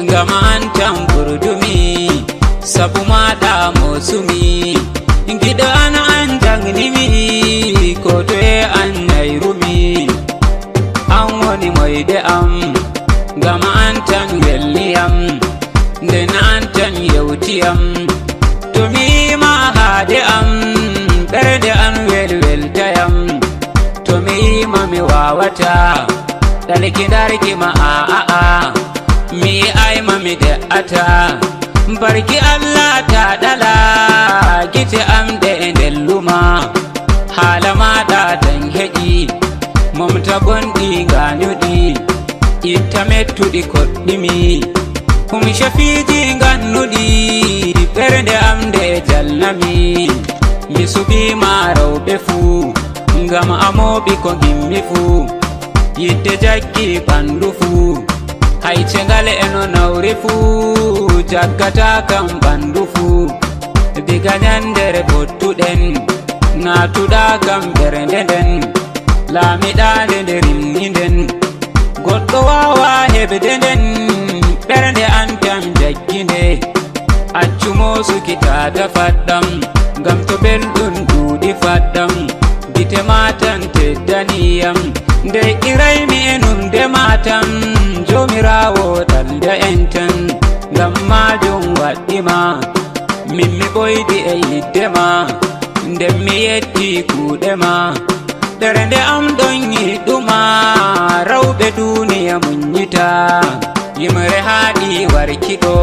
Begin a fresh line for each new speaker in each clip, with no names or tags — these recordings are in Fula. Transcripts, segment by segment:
ngam antam ɓurdumi sabu maɗa mo sumi giɗo an an jangnimi ko toye an nayrumi an woni moyde am ngam antan welliyam nden antan yewtiyam to mi yima haade am ɓerde an welweltayam to mi yima mi wawata ɗalki darki ma aa mi ayma mi de'ata barki Allah ta ɗala gite am ɗe ndelluma haala maɗa tan heƴi momta gonɗi nganyuɗi itta mettuɗi koɗɗimi hum shafiji gannuɗi ɓernde am nde jalnami mi subima rewɓe fuu ngam amoɓi ko gimmi fuu yidde jaggi ɓandu fuu hayce ngal eno nawri fuu jaggata kam ɓandu fuu diga nyandere bottuɗen natuɗa kam ɓernde nden laamiɗande nde rimni nden goɗɗo wawa heɓde nden ɓernde antam jagginde accumo sukitata faɗɗam ngam to belɗum duuɗi faɗɗam gite matan teddaniyam nde iraymi e nunde matam jomirawo dalda en tan ngam majum waɗɗima min mi ɓoydi e yidde ma nden mi yetti kuuɗe ma ɓernde am ɗon yiɗuma rawɓe duniya muññita yimre haaɗi warkiɗo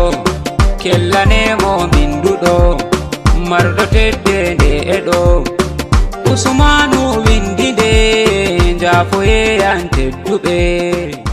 kellanemo minduɗo marɗo teddende eɗo usmanu windi nde jaafoyeyan tedduɓe.